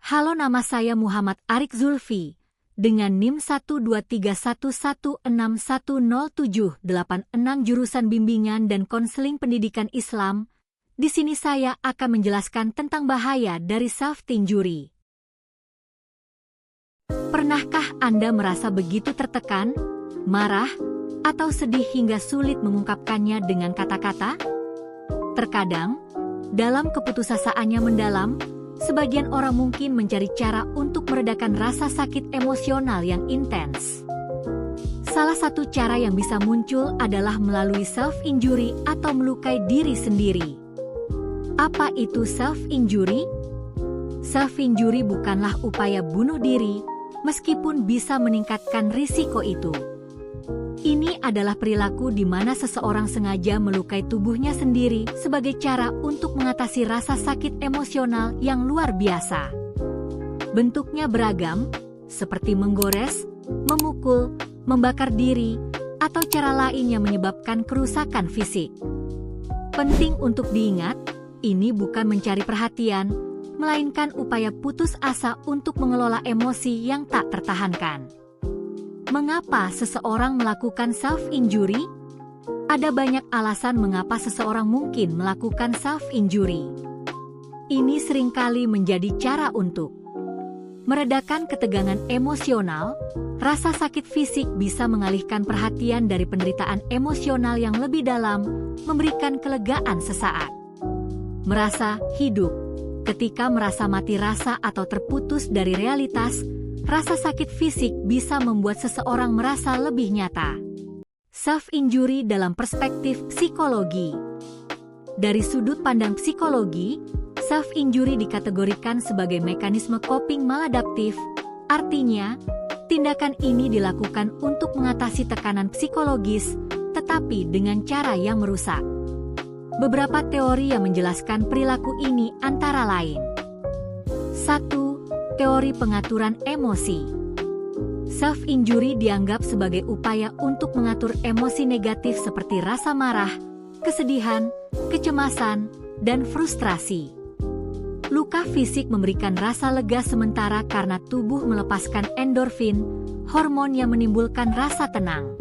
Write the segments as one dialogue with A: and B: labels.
A: Halo, nama saya Muhammad Arik Zulfi, dengan NIM 12311616786 jurusan Bimbingan dan Konseling Pendidikan Islam. Di sini saya akan menjelaskan tentang bahaya dari self-injury. Pernahkah Anda merasa begitu tertekan, marah, atau sedih hingga sulit mengungkapkannya dengan kata-kata? Terkadang, dalam keputusasaannya mendalam, sebagian orang mungkin mencari cara untuk meredakan rasa sakit emosional yang intens. Salah satu cara yang bisa muncul adalah melalui self-injury atau melukai diri sendiri. Apa itu self-injury? Self-injury bukanlah upaya bunuh diri, meskipun bisa meningkatkan risiko itu. Ini adalah perilaku di mana seseorang sengaja melukai tubuhnya sendiri sebagai cara untuk mengatasi rasa sakit emosional yang luar biasa. Bentuknya beragam, seperti menggores, memukul, membakar diri, atau cara lain yang menyebabkan kerusakan fisik. Penting untuk diingat, ini bukan mencari perhatian, melainkan upaya putus asa untuk mengelola emosi yang tak tertahankan. Mengapa seseorang melakukan self-injury? Ada banyak alasan mengapa seseorang mungkin melakukan self-injury. Ini seringkali menjadi cara untuk meredakan ketegangan emosional. Rasa sakit fisik bisa mengalihkan perhatian dari penderitaan emosional yang lebih dalam, memberikan kelegaan sesaat. Merasa hidup. Ketika merasa mati rasa atau terputus dari realitas, rasa sakit fisik bisa membuat seseorang merasa lebih nyata. Self-injury dalam perspektif psikologi. Dari sudut pandang psikologi, self-injury dikategorikan sebagai mekanisme coping maladaptif. Artinya, tindakan ini dilakukan untuk mengatasi tekanan psikologis, tetapi dengan cara yang merusak. Beberapa teori yang menjelaskan perilaku ini antara lain. 1. Teori pengaturan emosi. Self-injury dianggap sebagai upaya untuk mengatur emosi negatif seperti rasa marah, kesedihan, kecemasan, dan frustrasi. Luka fisik memberikan rasa lega sementara karena tubuh melepaskan endorfin, hormon yang menimbulkan rasa tenang.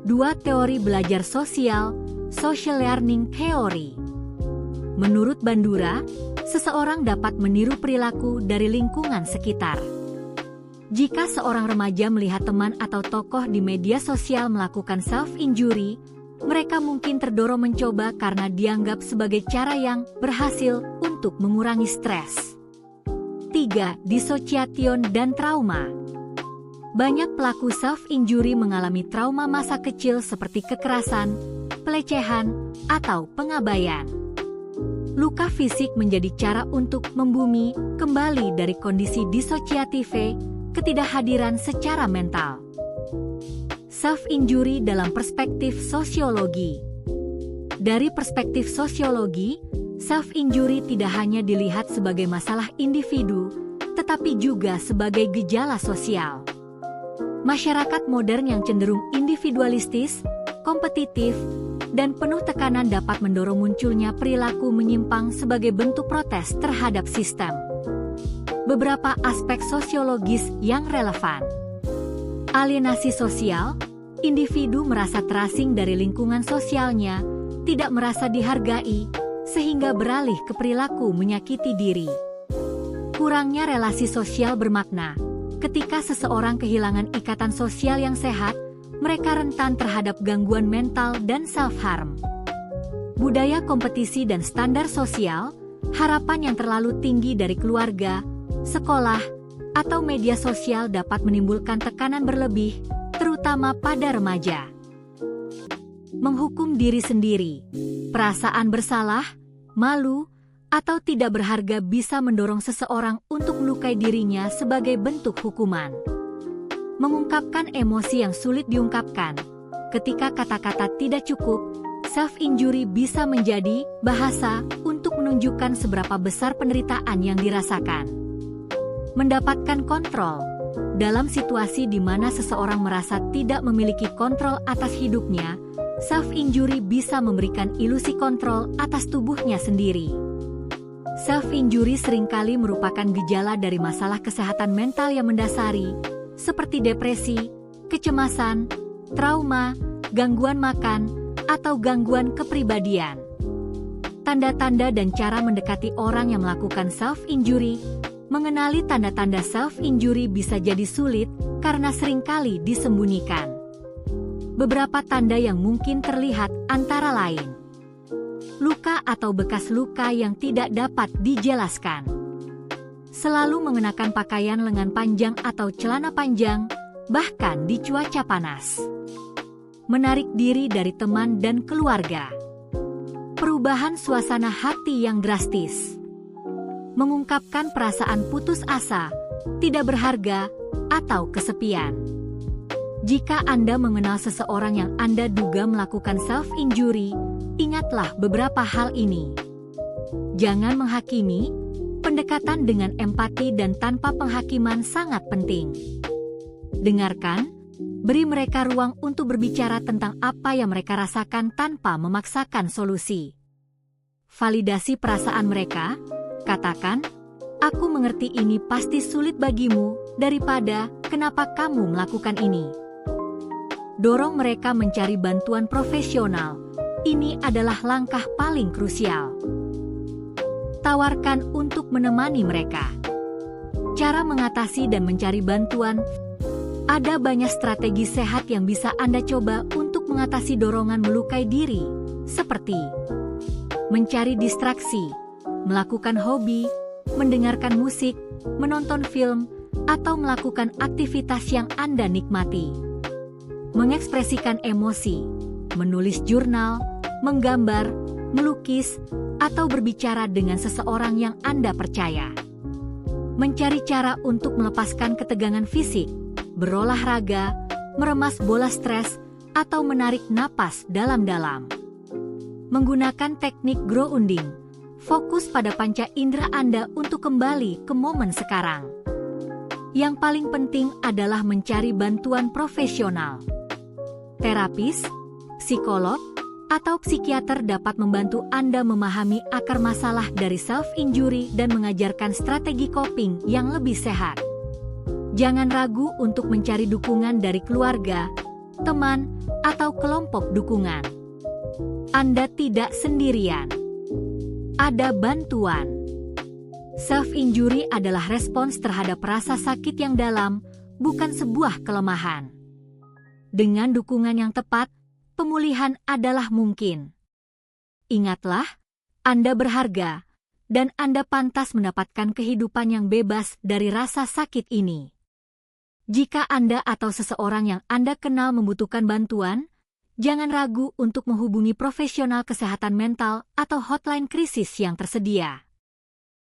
A: 2. Teori belajar sosial, social learning theory. Menurut Bandura, seseorang dapat meniru perilaku dari lingkungan sekitar. Jika seorang remaja melihat teman atau tokoh di media sosial melakukan self-injury, mereka mungkin terdorong mencoba karena dianggap sebagai cara yang berhasil untuk mengurangi stres. 3. Dissociation dan trauma. Banyak pelaku self-injury mengalami trauma masa kecil seperti kekerasan, pelecehan, atau pengabaian. Luka fisik menjadi cara untuk membumi kembali dari kondisi disosiative, ketidakhadiran secara mental. Self-injury dalam perspektif sosiologi. Dari perspektif sosiologi, self-injury tidak hanya dilihat sebagai masalah individu, tetapi juga sebagai gejala sosial. Masyarakat modern yang cenderung individualistis, kompetitif, dan penuh tekanan dapat mendorong munculnya perilaku menyimpang sebagai bentuk protes terhadap sistem. Beberapa aspek sosiologis yang relevan. Alienasi sosial, individu merasa terasing dari lingkungan sosialnya, tidak merasa dihargai, sehingga beralih ke perilaku menyakiti diri. Kurangnya relasi sosial bermakna. Ketika seseorang kehilangan ikatan sosial yang sehat, mereka rentan terhadap gangguan mental dan self-harm. Budaya kompetisi dan standar sosial, harapan yang terlalu tinggi dari keluarga, sekolah, atau media sosial dapat menimbulkan tekanan berlebih, terutama pada remaja. Menghukum diri sendiri, perasaan bersalah, malu, atau tidak berharga bisa mendorong seseorang untuk melukai dirinya sebagai bentuk hukuman. Mengungkapkan emosi yang sulit diungkapkan. Ketika kata-kata tidak cukup, self-injury bisa menjadi bahasa untuk menunjukkan seberapa besar penderitaan yang dirasakan. Mendapatkan kontrol. Dalam situasi di mana seseorang merasa tidak memiliki kontrol atas hidupnya, self-injury bisa memberikan ilusi kontrol atas tubuhnya sendiri. Self-injury seringkali merupakan gejala dari masalah kesehatan mental yang mendasari, seperti depresi, kecemasan, trauma, gangguan makan, atau gangguan kepribadian. Tanda-tanda dan cara mendekati orang yang melakukan self-injury. Mengenali tanda-tanda self-injury bisa jadi sulit karena seringkali disembunyikan. Beberapa tanda yang mungkin terlihat antara lain: luka atau bekas luka yang tidak dapat dijelaskan. Selalu mengenakan pakaian lengan panjang atau celana panjang, bahkan di cuaca panas. Menarik diri dari teman dan keluarga. Perubahan suasana hati yang drastis. Mengungkapkan perasaan putus asa, tidak berharga, atau kesepian. Jika Anda mengenal seseorang yang Anda duga melakukan self-injury, ingatlah beberapa hal ini. Jangan menghakimi, pendekatan dengan empati dan tanpa penghakiman sangat penting. Dengarkan, beri mereka ruang untuk berbicara tentang apa yang mereka rasakan tanpa memaksakan solusi. Validasi perasaan mereka, katakan, "Aku mengerti ini pasti sulit bagimu," daripada "Kenapa kamu melakukan ini?" Dorong mereka mencari bantuan profesional. Ini adalah langkah paling krusial. Tawarkan untuk menemani mereka. Cara mengatasi dan mencari bantuan. Ada banyak strategi sehat yang bisa Anda coba untuk mengatasi dorongan melukai diri, seperti mencari distraksi, melakukan hobi, mendengarkan musik, menonton film, atau melakukan aktivitas yang Anda nikmati. Mengekspresikan emosi, menulis jurnal, menggambar, melukis, atau berbicara dengan seseorang yang Anda percaya. Mencari cara untuk melepaskan ketegangan fisik, berolahraga, meremas bola stres, atau menarik napas dalam-dalam. Menggunakan teknik grounding, fokus pada panca indera Anda untuk kembali ke momen sekarang. Yang paling penting adalah mencari bantuan profesional. Terapis, psikolog, atau psikiater dapat membantu Anda memahami akar masalah dari self-injury dan mengajarkan strategi coping yang lebih sehat. Jangan ragu untuk mencari dukungan dari keluarga, teman, atau kelompok dukungan. Anda tidak sendirian. Ada bantuan. Self-injury adalah respons terhadap rasa sakit yang dalam, bukan sebuah kelemahan. Dengan dukungan yang tepat, pemulihan adalah mungkin. Ingatlah, Anda berharga, dan Anda pantas mendapatkan kehidupan yang bebas dari rasa sakit ini. Jika Anda atau seseorang yang Anda kenal membutuhkan bantuan, jangan ragu untuk menghubungi profesional kesehatan mental atau hotline krisis yang tersedia.